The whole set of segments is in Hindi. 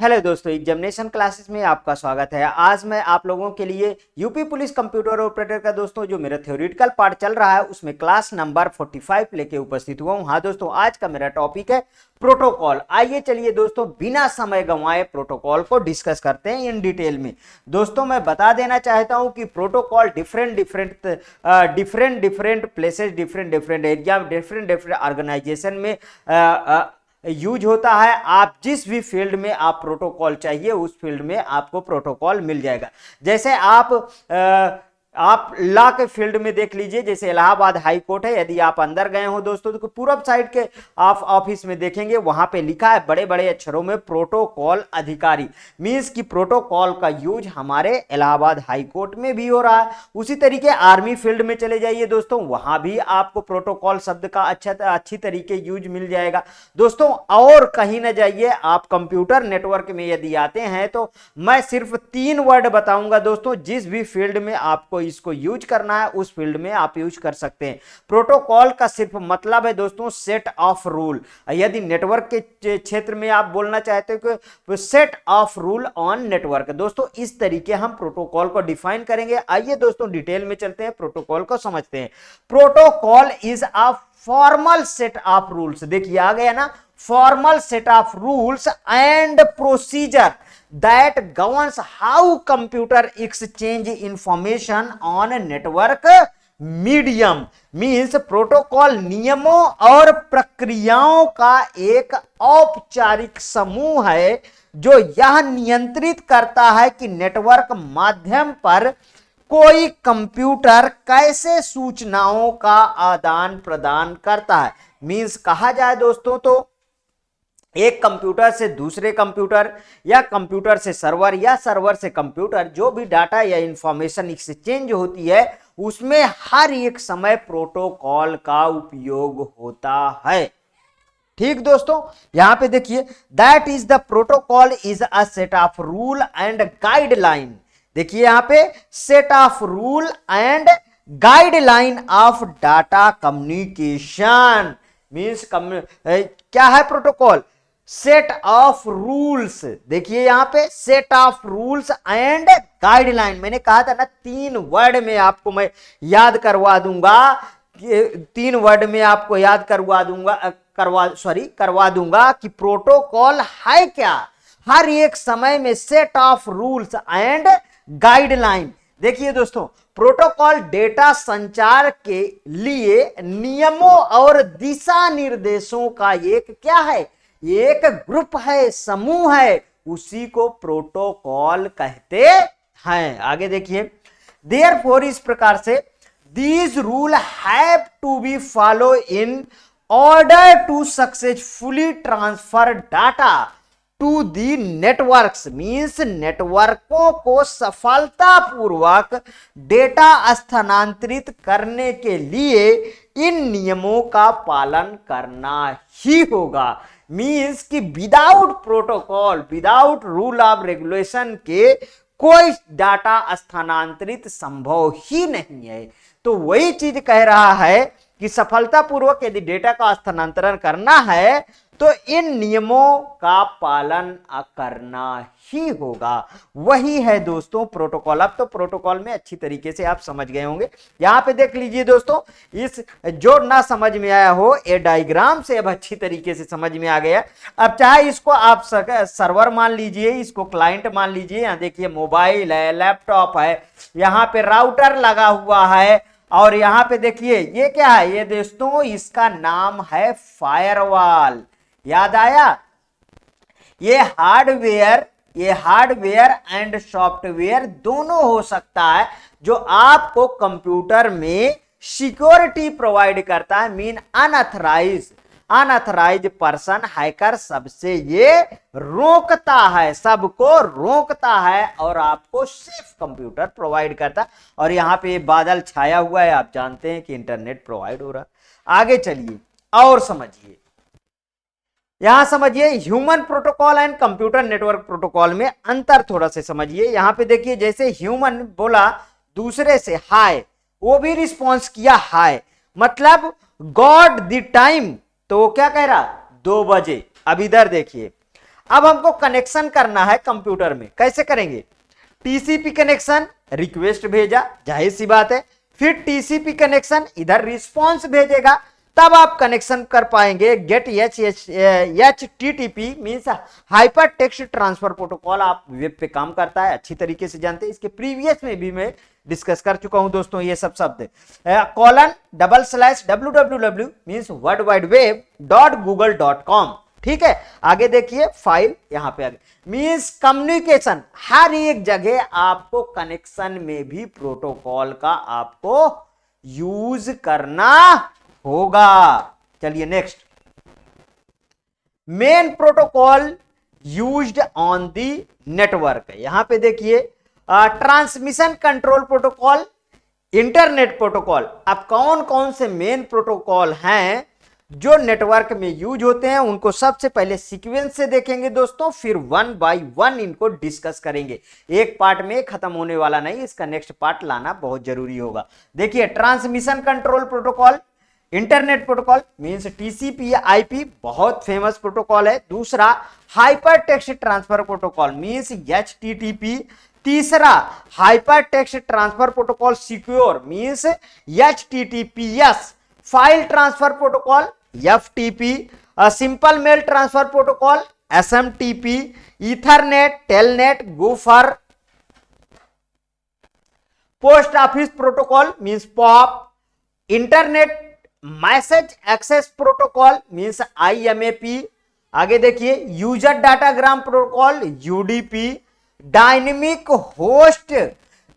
हेलो दोस्तों, एग्जामिनेशन क्लासेस में आपका स्वागत है। आज मैं आप लोगों के लिए यूपी पुलिस कंप्यूटर ऑपरेटर का दोस्तों जो मेरा थ्योरेटिकल पार्ट चल रहा है उसमें क्लास नंबर 45 लेके उपस्थित हुआ हूं। हाँ दोस्तों, आज का मेरा टॉपिक है प्रोटोकॉल। आइए चलिए दोस्तों, बिना समय गंवाए प्रोटोकॉल को डिस्कस करते हैं इन डिटेल में। दोस्तों मैं बता देना चाहता हूं कि protocol different different places, different area, different organisation में यूज होता है। आप जिस भी फील्ड में आप प्रोटोकॉल चाहिए उस फील्ड में आपको प्रोटोकॉल मिल जाएगा। जैसे आप लॉ के फील्ड में देख लीजिए, जैसे इलाहाबाद हाई कोर्ट है। यदि आप अंदर गए हो दोस्तों तो पूरब साइड के आप ऑफिस में देखेंगे, वहां पे लिखा है बड़े बड़े अक्षरों में प्रोटोकॉल अधिकारी। मींस कि प्रोटोकॉल का यूज हमारे इलाहाबाद हाई कोर्ट में भी हो रहा है। उसी तरीके आर्मी फील्ड में चले जाइए दोस्तों, वहां भी आपको प्रोटोकॉल शब्द का अच्छी तरीके यूज मिल जाएगा दोस्तों। और कहीं ना जाइए, आप कंप्यूटर नेटवर्क में यदि आते हैं तो मैं सिर्फ 3 वर्ड बताऊंगा दोस्तों। जिस भी फील्ड में आपको इसको यूज करना है उस फील्ड में आप यूज कर सकते हैं। प्रोटोकॉल का सिर्फ मतलब है दोस्तों सेट ऑफ रूल। यदि नेटवर्क के क्षेत्र में आप बोलना चाहते हो कि set of rule on network, दोस्तों इस तरीके हम प्रोटोकॉल को डिफाइन करेंगे। आइए दोस्तों डिटेल में चलते हैं, प्रोटोकॉल को समझते हैं। Protocol is a formal set of rules. देखिए आ गया ना, formal set of rules and procedure that governs how computer exchange information on network medium। Means protocol नियमों और प्रक्रियाओं का एक औपचारिक समूह है जो यह नियंत्रित करता है कि नेटवर्क माध्यम पर कोई कंप्यूटर कैसे सूचनाओं का आदान प्रदान करता है। मीन्स कहा जाए दोस्तों तो एक कंप्यूटर से दूसरे कंप्यूटर या कंप्यूटर से सर्वर या सर्वर से कंप्यूटर, जो भी डाटा या इंफॉर्मेशन एक्सचेंज होती है उसमें हर एक समय प्रोटोकॉल का उपयोग होता है। ठीक दोस्तों, यहां पे देखिए, that is the protocol is a set of rule and guideline. देखिए यहां पे set of rule and guideline of data communication. Means क्या है प्रोटोकॉल? Set of rules. देखिए यहां पे set of rules and guideline. मैंने कहा था ना 3 वर्ड में आपको मैं याद करवा दूंगा, 3 वर्ड में आपको याद करवा दूंगा कि प्रोटोकॉल है क्या। हर एक समय में set of rules and guideline. देखिए दोस्तों, प्रोटोकॉल डेटा संचार के लिए नियमों और दिशा निर्देशों का एक क्या है? एक ग्रुप है, समूह है, उसी को प्रोटोकॉल कहते हैं। आगे देखिए, देयरफॉर इस प्रकार से these rule have to be follow in order to successfully transfer data to the networks. Means नेटवर्कों को सफलतापूर्वक डेटा स्थानांतरित करने के लिए इन नियमों का पालन करना ही होगा। मीन्स कि without protocol, without rule of regulation के कोई डाटा स्थानांतरित संभव ही नहीं है। तो वही चीज कह रहा है कि सफलतापूर्वक यदि डेटा का स्थानांतरण करना है तो इन नियमों का पालन करना ही होगा। वही है दोस्तों प्रोटोकॉल। अब तो प्रोटोकॉल में अच्छी तरीके से आप समझ गए होंगे। यहां पे देख लीजिए दोस्तों, इस जो ना समझ में आया हो ये डायग्राम से अब अच्छी तरीके से समझ में आ गया। अब चाहे इसको आप सर्वर मान लीजिए, इसको क्लाइंट मान लीजिए। यहां देखिए मोबाइल है, लैपटॉप है, यहां पे राउटर लगा हुआ है, और यहां पे देखिए ये क्या है? ये दोस्तों इसका नाम है फायरवॉल। याद आया? ये हार्डवेयर एंड सॉफ्टवेयर दोनों हो सकता है जो आपको कंप्यूटर में सिक्योरिटी प्रोवाइड करता है। मीन अनऑथराइज्ड पर्सन, हैकर सबसे ये रोकता है, सबको रोकता है और आपको सेफ कंप्यूटर प्रोवाइड करता है। और यहां पे बादल छाया हुआ है, आप जानते हैं कि इंटरनेट प्रोवाइड हो रहा है। आगे चलिए और समझिए, यहां समझिए human protocol and computer network protocol में अंतर थोड़ा सा समझिए। यहां पे देखिए, जैसे ह्यूमन बोला दूसरे से हाय, वो भी रिस्पॉन्स किया हाय, मतलब गॉड द टाइम, तो वो क्या कह रहा? 2 बजे। अब इधर देखिए, अब हमको कनेक्शन करना है कंप्यूटर में, कैसे करेंगे? टीसीपी कनेक्शन, रिक्वेस्ट भेजा, जाहिर सी बात है, फिर टीसीपी कनेक्शन इधर रिस्पॉन्स भेजेगा, तब आप कनेक्शन कर पाएंगे। Get HTTP means hyper text transfer protocol. आप वेब पे काम करता है, अच्छी तरीके से जानते हैं, इसके प्रीवियस में भी मैं डिस्कस कर चुका हूं दोस्तों ये सब शब्द। :/www means worldwideweb.google.com। ठीक है, आगे देखिए फाइल, यहां पे आगे मीन्स कम्युनिकेशन। हर एक जगह आपको कनेक्शन में भी प्रोटोकॉल का आपको यूज करना होगा। चलिए next, main protocol used on the network. यहां पे देखिए transmission control protocol, internet protocol. अब कौन कौन से मेन प्रोटोकॉल हैं जो नेटवर्क में यूज होते हैं, उनको सबसे पहले सीक्वेंस से देखेंगे दोस्तों, फिर वन बाय वन इनको डिस्कस करेंगे। एक पार्ट में खत्म होने वाला नहीं, इसका नेक्स्ट पार्ट लाना बहुत जरूरी होगा। देखिए transmission control protocol, internet protocol means TCP IP, बहुत फेमस प्रोटोकॉल है। दूसरा hyper text transfer protocol means HTTP। तीसरा hyper text transfer protocol secure means HTTPS। File transfer protocol FTP। Simple mail transfer protocol SMTP। Ethernet, telnet, gopher. Post office protocol means POP। Internet message access protocol means IMAP। आगे देखिए user datagram protocol UDP। Dynamic host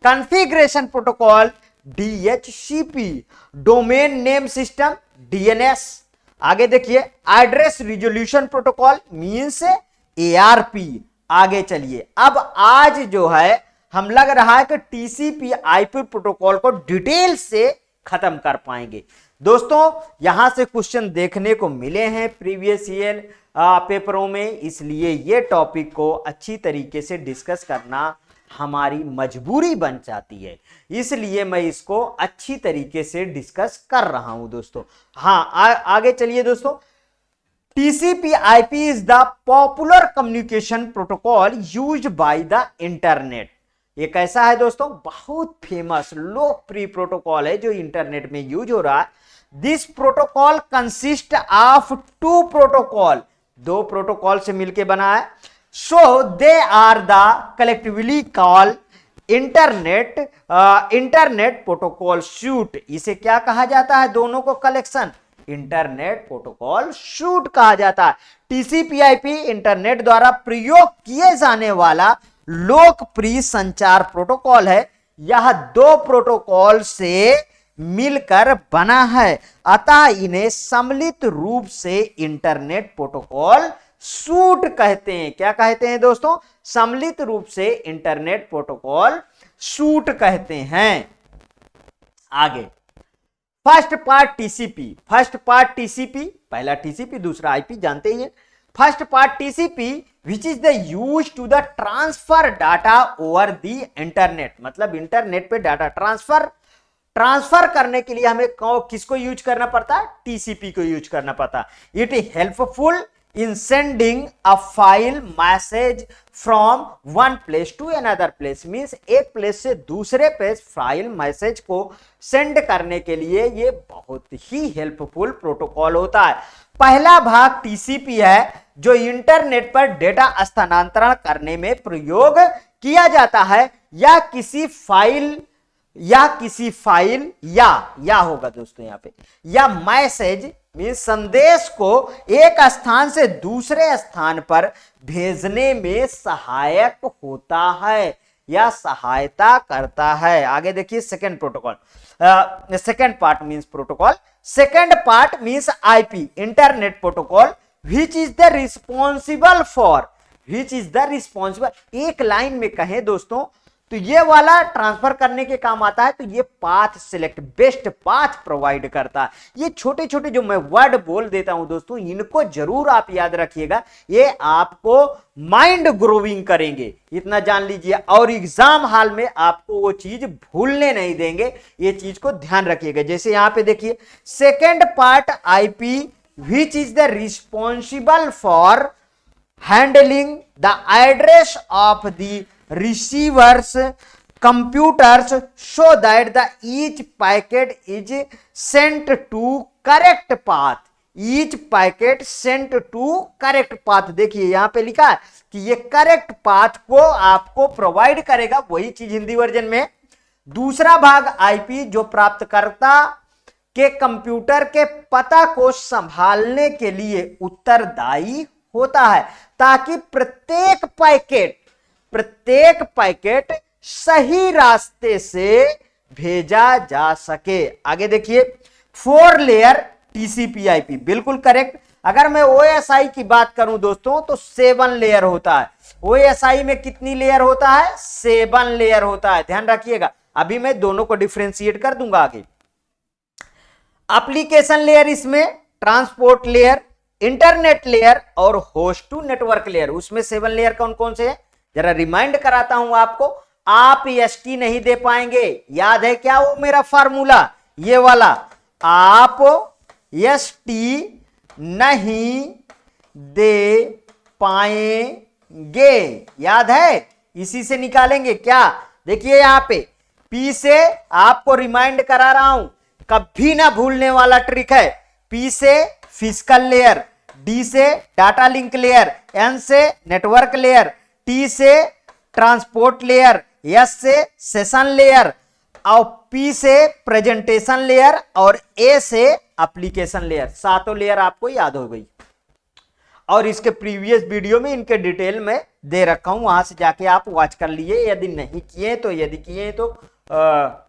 configuration protocol DHCP। Domain name system DNS। आगे देखिए address resolution protocol means ARP। आगे चलिए, अब आज जो है हम लग रहा है कि TCP IP प्रोटोकॉल को डिटेल से खत्म कर पाएंगे। दोस्तों यहां से क्वेश्चन देखने को मिले हैं प्रीवियस ईयर पेपरों में, इसलिए ये टॉपिक को अच्छी तरीके से डिस्कस करना हमारी मजबूरी बन जाती है, इसलिए मैं इसको अच्छी तरीके से डिस्कस कर रहा हूं दोस्तों। हाँ आगे चलिए दोस्तों, TCP IP is the popular communication protocol used by the internet. ये कैसा है दोस्तों? बहुत फेमस लोकप्रिय प्रोटोकॉल है जो इंटरनेट में यूज हो रहा है। This protocol consist of two protocol, दो प्रोटोकॉल से मिलकर बना है। So they are the collectively call internet protocol suite. इसे क्या कहा जाता है? दोनों को कलेक्शन इंटरनेट प्रोटोकॉल सूट कहा जाता है। TCP/IP इंटरनेट द्वारा प्रयोग किए जाने वाला लोकप्रिय संचार प्रोटोकॉल है। यह दो प्रोटोकॉल से मिलकर बना है, अतः इन्हें सम्मिलित रूप से इंटरनेट प्रोटोकॉल सूट कहते हैं। क्या कहते हैं दोस्तों? सम्मिलित रूप से इंटरनेट प्रोटोकॉल सूट कहते हैं। आगे first part TCP। First part TCP, पहला TCP दूसरा IP, जानते ही हैं। First part TCP which is the use to the transfer data over the internet। मतलब इंटरनेट पे डाटा ट्रांसफर करने के लिए हमें किसको यूज करना पड़ता है? TCP को यूज करना पड़ता है। It is helpful in sending a file message from one place to another place means एक प्लेस से दूसरे प्लेस फाइल मैसेज को सेंड करने के लिए ये बहुत ही हेल्पफुल प्रोटोकॉल होता है। पहला भाग TCP है जो इंटरनेट पर डेटा स्थानांतरण करने में प्रयोग किया जाता है, या किसी फाइल या होगा दोस्तों यहाँ पे, या मैसेज मींस संदेश को एक स्थान से दूसरे स्थान पर भेजने में सहायक होता है या सहायता करता है। आगे देखिए second protocol, second part means protocol. Second part means IP internet protocol which is the responsible for, एक लाइन में कहें दोस्तों तो ये वाला ट्रांसफर करने के काम आता है, तो ये path select, best path provide करता है। ये छोटे छोटे जो मैं वर्ड बोल देता हूं दोस्तों, इनको जरूर आप याद रखिएगा, ये आपको माइंड ग्रोविंग करेंगे, इतना जान लीजिए, और एग्जाम हॉल में आपको वो चीज भूलने नहीं देंगे, ये चीज को ध्यान रखिएगा। जैसे यहां पे देखिए second part IP which is the responsible for handling the address of the receivers computers so that the each packet is sent to correct path. Each packet sent to correct path, देखिए यहां पे लिखा है कि ये करेक्ट पाथ को आपको प्रोवाइड करेगा, वही चीज हिंदी वर्जन में। दूसरा भाग आईपी जो प्राप्तकर्ता के कंप्यूटर के पता को संभालने के लिए उत्तरदायी होता है, ताकि प्रत्येक पैकेट सही रास्ते से भेजा जा सके। आगे देखिए 4 लेयर टीसीपी आईपी, बिल्कुल करेक्ट। अगर मैं ओएसआई की बात करूं दोस्तों तो 7 लेयर होता है। ओएसआई में कितनी लेयर होता है? 7 लेयर होता है, ध्यान रखिएगा। अभी मैं दोनों को डिफरेंशिएट कर दूंगा आगे। एप्लीकेशन लेयर, इसमें ट्रांसपोर्ट लेयर, इंटरनेट लेयर और होस्ट टू नेटवर्क लेयर। उसमें 7 लेयर कौन कौन से हैं? जरा रिमाइंड कराता हूं आपको, आप एसटी नहीं दे पाएंगे। याद है क्या वो मेरा फार्मूला, ये वाला, आप एसटी नहीं दे पाएंगे, याद है? इसी से निकालेंगे क्या? देखिए यहां पे पी से आपको रिमाइंड करा रहा हूं, कभी ना भूलने वाला ट्रिक है। पी से फिजिकल लेयर, डी से डाटा लिंक लेयर, एन से नेटवर्क लेयर, टी से ट्रांसपोर्ट लेयर, एस से सेशन लेयर और पी से प्रेजेंटेशन लेयर और ए से एप्लीकेशन लेयर। 7 लेयर आपको याद हो गई। और इसके प्रीवियस वीडियो में इनके डिटेल में दे रखा हूं, वहां से जाके आप वॉच कर लिए। यदि नहीं किए तो, यदि किए तो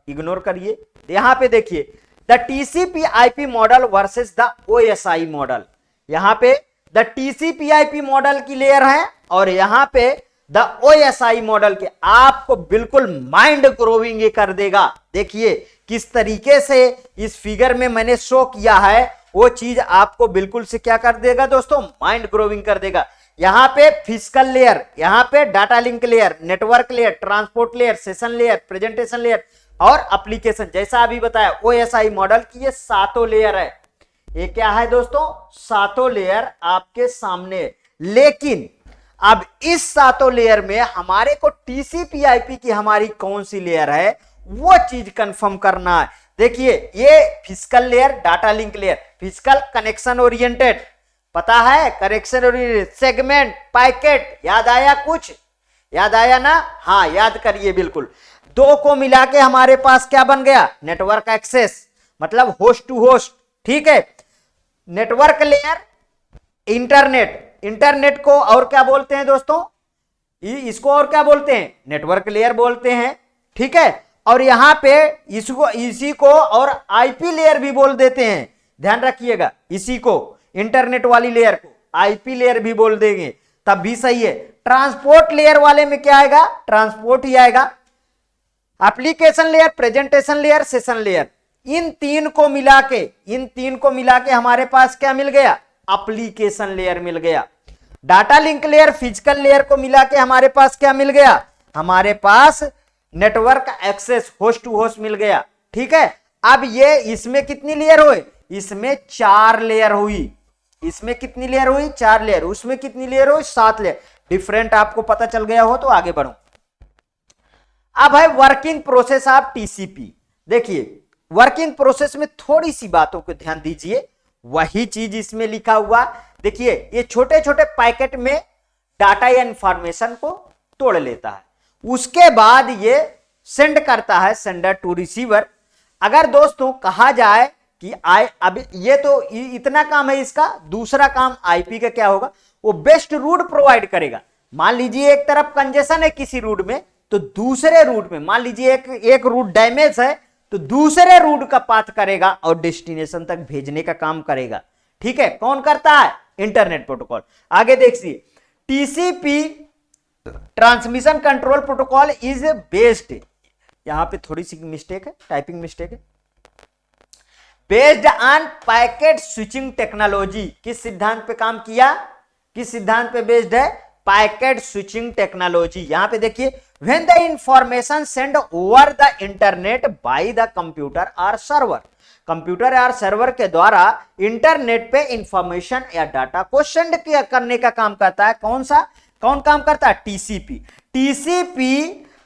इग्नोर करिए। यहां पे देखिए the TCP IP model versus the OSI model. यहां पे द टीसीपी आईपी मॉडल की लेयर है और यहां पे द ओएसआई मॉडल के। आपको बिल्कुल माइंड ग्रोविंग ये कर देगा। देखिए किस तरीके से इस फिगर में मैंने शो किया है, वो चीज आपको बिल्कुल से क्या कर देगा दोस्तों? माइंड ग्रोविंग कर देगा। यहां पे फिजिकल लेयर, यहां पे data link layer, network layer, transport layer, session layer, presentation layer और एप्लीकेशन। जैसा अभी बताया ओएसआई मॉडल की ये 7 लेयर है। ये क्या है दोस्तों? 7 लेयर आपके सामने। लेकिन अब इस 7 लेयर में हमारे को टीसीपी आईपी की हमारी कौन सी लेयर है, वो चीज कंफर्म करना है। देखिए ये physical layer, data link layer, physical connection oriented, पता है? कनेक्शन ओरिएंटेड, सेगमेंट, पैकेट, याद आया? कुछ याद आया ना? हाँ याद करिए बिल्कुल। 2 को मिला के हमारे पास क्या बन गया? नेटवर्क एक्सेस, मतलब होस्ट टू होस्ट, ठीक है। नेटवर्क लेयर, इंटरनेट, इंटरनेट को और क्या बोलते हैं दोस्तों? इसको और क्या बोलते हैं? नेटवर्क लेयर बोलते हैं, ठीक है। और यहां पे इसको, इसी को और आईपी लेयर भी बोल देते हैं, ध्यान रखिएगा। इसी को, इंटरनेट वाली लेयर को आईपी लेयर भी बोल देंगे, तब भी सही है। ट्रांसपोर्ट लेयर वाले में क्या आएगा? ट्रांसपोर्ट ही आएगा। Application layer, presentation layer, session layer, इन तीन को मिला के हमारे पास क्या मिल गया? एप्लीकेशन लेयर मिल गया। Data link layer, physical layer को मिला के हमारे पास क्या मिल गया? हमारे पास network access, host to host मिल गया, ठीक है। अब ये इसमें कितनी लेयर हुई? इसमें 4 लेयर हुई। इसमें कितनी लेयर हुई? 4 लेयर। उसमें कितनी लेयर हुई? 7 लेयर। डिफरेंट आपको पता चल गया हो तो आगे बढ़ो। अब है वर्किंग प्रोसेस ऑफ टीसीपी। देखिए वर्किंग प्रोसेस में थोड़ी सी बातों को ध्यान दीजिए, वही चीज इसमें लिखा हुआ। देखिए ये छोटे छोटे पैकेट में डाटा या इंफॉर्मेशन को तोड़ लेता है, उसके बाद ये सेंड करता है सेंडर टू रिसीवर। अगर दोस्तों कहा जाए कि अब ये तो इतना काम है इसका, दूसरा काम आईपी का क्या होगा? वो बेस्ट रूट प्रोवाइड करेगा। मान लीजिए एक तरफ कंजेशन है किसी रूट में, तो दूसरे रूट में मान लीजिए एक रूट डैमेज है तो दूसरे रूट का पाथ करेगा और डेस्टिनेशन तक भेजने का काम करेगा, ठीक है। कौन करता है? Internet protocol. आगे देखिए TCP transmission control protocol is based, यहां पे थोड़ी सी मिस्टेक है, टाइपिंग मिस्टेक है। Based on packet switching technology. किस सिद्धांत पे काम किया? किस सिद्धांत पे बेस्ड है? Packet switching technology. यहां पे देखिए when the information send over the internet by the computer और सर्वर, कंप्यूटर या सर्वर के द्वारा इंटरनेट पे इंफॉर्मेशन या डाटा को सेंड करने का काम करता है। कौन काम करता है? TCP.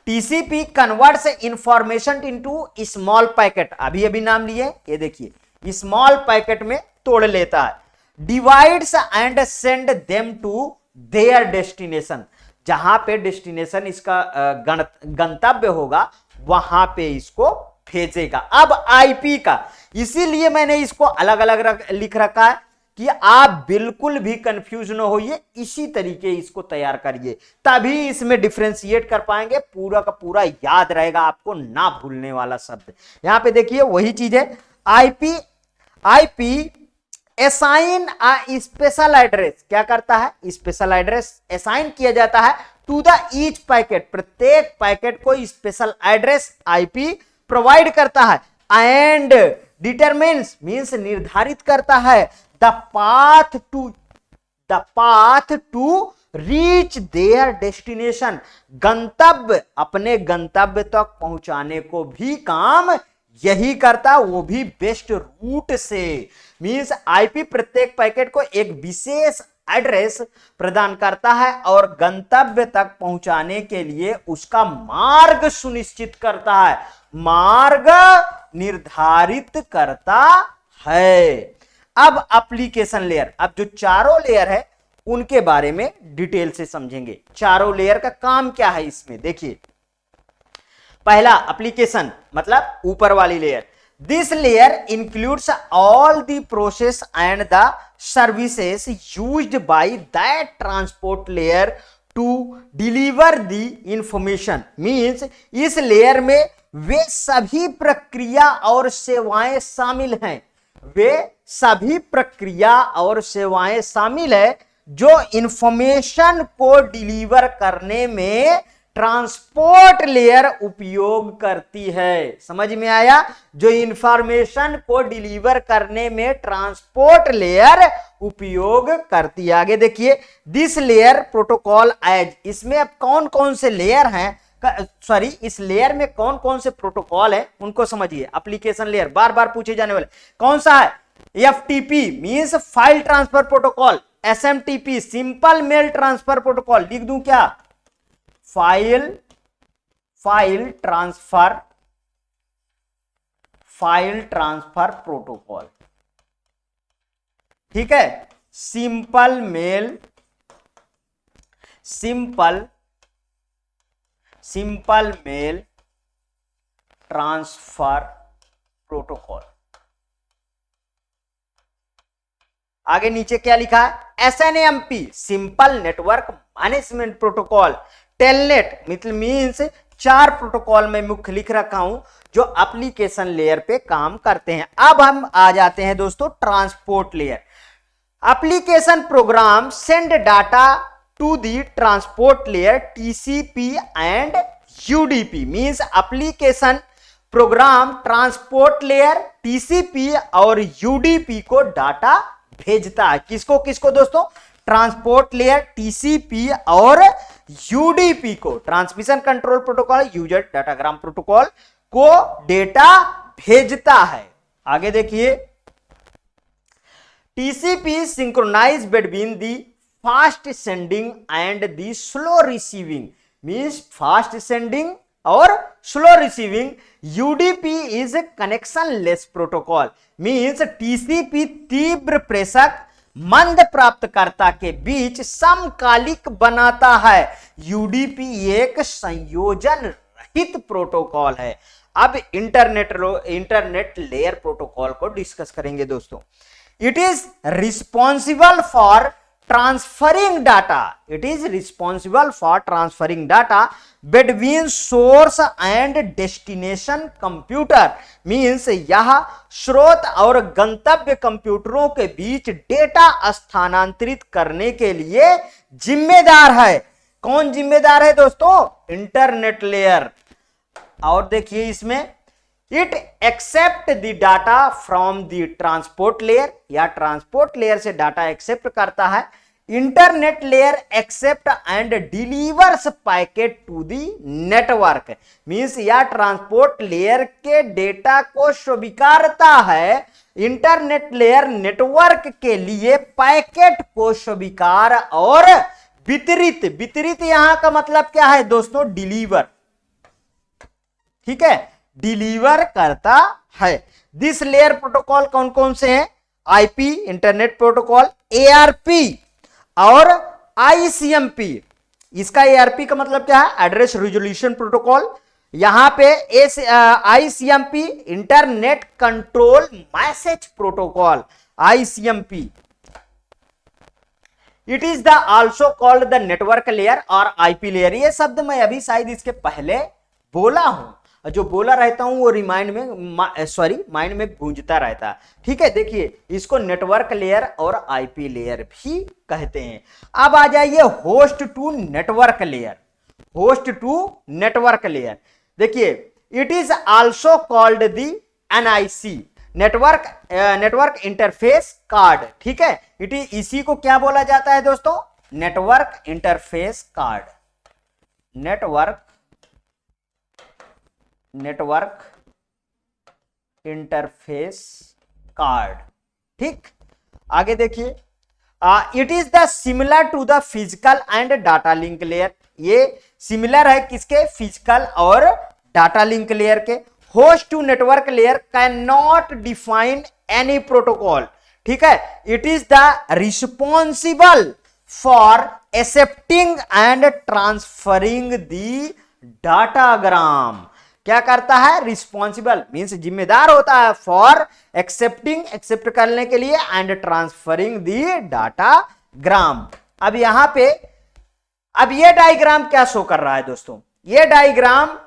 TCP converts information into small packet, अभी नाम लिए, ये देखिए स्मॉल पैकेट में तोड़ लेता है। Divides and send them to their destination, जहां पे डेस्टिनेशन इसका गंतव्य होगा वहां पे इसको भेजेगा। अब आईपी का, इसीलिए मैंने इसको अलग अलग लिख रखा है कि आप बिल्कुल भी कंफ्यूज ना होइए, इसी तरीके इसको तैयार करिए, तभी इसमें डिफरेंशिएट कर पाएंगे, पूरा का पूरा याद रहेगा आपको, ना भूलने वाला शब्द। यहां पे देखिए वही चीज है, IP assign a special address, क्या करता है? स्पेशल एड्रेस असाइन किया जाता है टू द ईच पैकेट, प्रत्येक पैकेट को स्पेशल एड्रेस आईपी प्रोवाइड करता है। एंड डिटरमिन्स मींस निर्धारित करता है the path to reach their destination, गंतव्य, अपने गंतव्य तक पहुंचाने को भी काम यही करता, वो भी बेस्ट रूट से। मींस आईपी प्रत्येक पैकेट को एक विशेष एड्रेस प्रदान करता है और गंतव्य तक पहुंचाने के लिए उसका मार्ग सुनिश्चित करता है, मार्ग निर्धारित करता है। अब एप्लीकेशन लेयर, अब जो चारों लेयर है उनके बारे में डिटेल से समझेंगे। चारों लेयर का काम क्या है इसमें देखिए। पहला एप्लीकेशन मतलब ऊपर वाली layer, this layer includes all the process and the services used by that transport layer to deliver the information. Means इस लेयर में वे सभी प्रक्रिया और सेवाएं शामिल हैं, वे सभी प्रक्रिया और सेवाएं शामिल है जो इंफॉर्मेशन को डिलीवर करने में ट्रांसपोर्ट लेयर उपयोग करती है। समझ में आया? जो इंफॉर्मेशन को डिलीवर करने में ट्रांसपोर्ट लेयर उपयोग करती है। आगे देखिए, दिस लेयर प्रोटोकॉल एज, इसमें अब कौन कौन से लेयर हैं, सॉरी इस लेयर में कौन कौन से प्रोटोकॉल है उनको समझिए। एप्लीकेशन लेयर बार बार पूछे जाने वाले कौन सा है? FTP means file transfer protocol, SMTP simple mail transfer protocol, लिख दूं क्या? फाइल ट्रांसफर प्रोटोकॉल, ठीक है। Simple mail transfer protocol. आगे नीचे क्या लिखा है? SNMP simple network management protocol. Telnet मतलब मींस चार प्रोटोकॉल में मुख्य लिख रखा हूं जो एप्लीकेशन लेयर पे काम करते हैं। अब हम आ जाते हैं दोस्तों transport layer. Application program send data to the transport layer TCP and UDP. Means application program transport layer TCP और यूडीपी को डाटा भेजता है। किसको किसको दोस्तों? ट्रांसपोर्ट लेयर टीसीपी और यूडीपी को, transmission control protocol user datagram protocol को डेटा भेजता है। आगे देखिए, TCP synchronize between the fast sending and the slow receiving. Means fast sending और slow receiving. UDP is connection less protocol. Means TCP तीव्र प्रेषक मंद प्राप्तकर्ता के बीच समकालिक बनाता है। यूडीपी एक संयोजन रहित प्रोटोकॉल है। अब इंटरनेट लेयर प्रोटोकॉल को डिस्कस करेंगे दोस्तों। It is responsible for transferring data. It is responsible for transferring data between source and destination computer. Means यह स्रोत और गंतव्य कंप्यूटरों के बीच डेटा स्थानांतरित करने के लिए जिम्मेदार है। कौन जिम्मेदार है दोस्तों? Internet layer. और देखिए इसमें it accept the data from the transport layer, या ट्रांसपोर्ट लेयर से डाटा एक्सेप्ट करता है। Internet layer accept and delivers packet to the network, means या ट्रांसपोर्ट लेयर के डेटा को स्वीकारता है, इंटरनेट लेयर नेटवर्क के लिए पैकेट को स्वीकार और वितरित, वितरित यहां का मतलब क्या है दोस्तों, डिलीवर, ठीक है, डिलीवर करता है। दिस लेयर प्रोटोकॉल कौन कौन से हैं, आईपी इंटरनेट प्रोटोकॉल, एआरपी और आईसीएमपी। इसका एआरपी का मतलब क्या है, एड्रेस रिजोल्यूशन प्रोटोकॉल, यहां पे ICMP internet control message protocol, ICMP. It is the also called the network layer और आईपी लेयर। ये शब्द मैं अभी शायद इसके पहले बोला हूं, जो बोला रहता हूं वो रिमाइंड में माइंड में गूंजता रहता है, ठीक है। देखिए इसको नेटवर्क लेयर और आईपी लेयर भी कहते हैं। अब आ जाइए host to network layer, host to network layer. देखिए it is also called the NIC, network interface card, ठीक है। इट इज, इसी को क्या बोला जाता है दोस्तों, network interface card, network interface card, ठीक। आगे देखिए, it is the similar to the physical and data link layer, ये सिमिलर है किसके, फिजिकल और डाटा लिंक लेयर के। Host to network layer can not define any protocol, ठीक है। It is the responsible for accepting and transferring the datagram, क्या करता है, रिस्पॉन्सिबल मींस जिम्मेदार होता है, फॉर एक्सेप्टिंग, एक्सेप्ट करने के लिए, एंड ट्रांसफरिंग दी डाटाग्राम। अब यहां पे, अब ये डायग्राम क्या शो कर रहा है दोस्तों, ये डायग्राम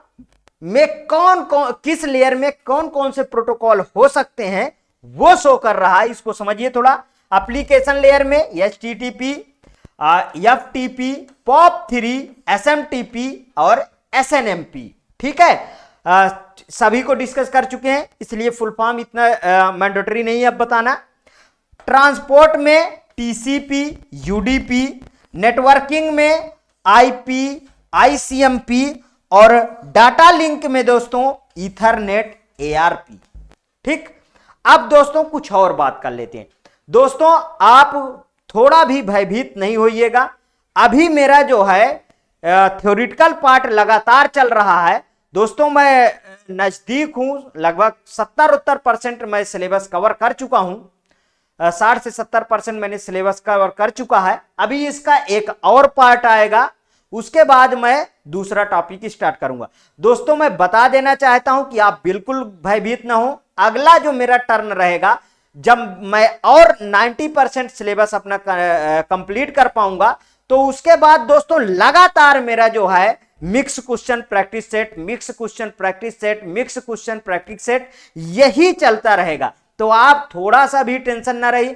में कौन कौन, किस लेयर में कौन कौन से प्रोटोकॉल हो सकते हैं वो शो कर रहा है, इसको समझिए थोड़ा। एप्लीकेशन लेयर में एचटीटीपी, एफटीपी, पॉप3, एसएमटीपी और एसएनएमपी, ठीक है। सभी को डिस्कस कर चुके हैं, इसलिए फुल फॉर्म इतना मैंडेटरी नहीं है अब बताना। ट्रांसपोर्ट में टीसीपी, यूडीपी, नेटवर्किंग में आईपी, आईसीएमपी और डाटा लिंक में दोस्तों ईथरनेट, एआरपी, ठीक। अब दोस्तों कुछ और बात कर लेते हैं। दोस्तों आप थोड़ा भी भयभीत नहीं होइएगा, अभी मेरा जो है थ्योरेटिकल पार्ट लगातार चल रहा है दोस्तों, मैं नजदीक हूं, लगभग 70-70% मैं सिलेबस कवर कर चुका हूं, 60 से 70% मैंने सिलेबस कवर कर चुका है। अभी इसका एक और पार्ट आएगा, उसके बाद मैं दूसरा टॉपिक स्टार्ट करूंगा। दोस्तों मैं बता देना चाहता हूं कि आप बिल्कुल भयभीत ना हो, अगला जो मेरा टर्न रहेगा जब मैं और 90% सिलेबस अपना कंप्लीट कर पाऊंगा, तो उसके बाद दोस्तों लगातार मेरा जो है mix question practice set, mix question practice set, mix question practice set, यही चलता रहेगा। तो आप थोड़ा सा भी टेंशन ना रही।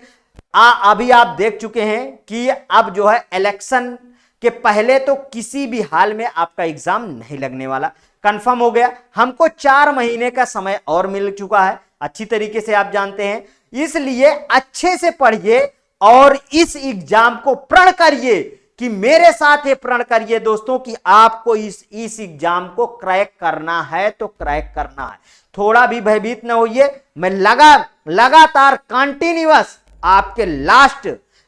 अभी आप देख चुके हैं कि अब जो है इलेक्शन के पहले तो किसी भी हाल में आपका एग्जाम नहीं लगने वाला, कंफर्म हो गया। हमको 4 महीने का समय और मिल चुका है, अच्छी तरीके से आप जानते हैं, इसलिए अच्छे से पढ़िए और इस एग्जाम को प्रण करिए कि मेरे साथ ये प्रण करिए दोस्तों कि आपको इस एग्जाम को क्रैक करना है तो क्रैक करना है। थोड़ा भी भयभीत ना होइए, मैं लगातार कंटिन्यूअस आपके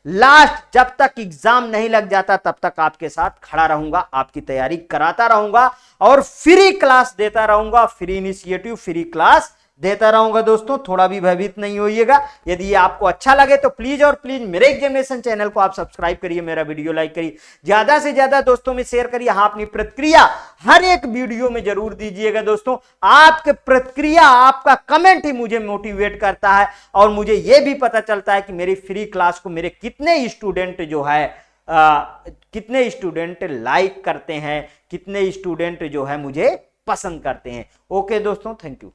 लास्ट जब तक एग्जाम नहीं लग जाता तब तक आपके साथ खड़ा रहूंगा, आपकी तैयारी कराता रहूंगा और फ्री क्लास देता रहूंगा, फ्री इनिशिएटिव, फ्री क्लास देता रहूंगा। दोस्तों थोड़ा भी भयभीत नहीं होइएगा। यदि ये आपको अच्छा लगे तो प्लीज और प्लीज मेरे एग्जामिनेशन चैनल को आप सब्सक्राइब करिए, मेरा वीडियो लाइक करिए, ज्यादा से ज्यादा दोस्तों में शेयर करिए। हाँ, अपनी प्रतिक्रिया हर एक वीडियो में जरूर दीजिएगा दोस्तों। आपके प्रतिक्रिया, आपका कमेंट ही मुझे मोटिवेट करता है और मुझे यह भी पता चलता है कि मेरी फ्री क्लास को मेरे कितने स्टूडेंट जो है कितने स्टूडेंट लाइक करते हैं, कितने स्टूडेंट जो है मुझे पसंद करते हैं। ओके दोस्तों, थैंक यू।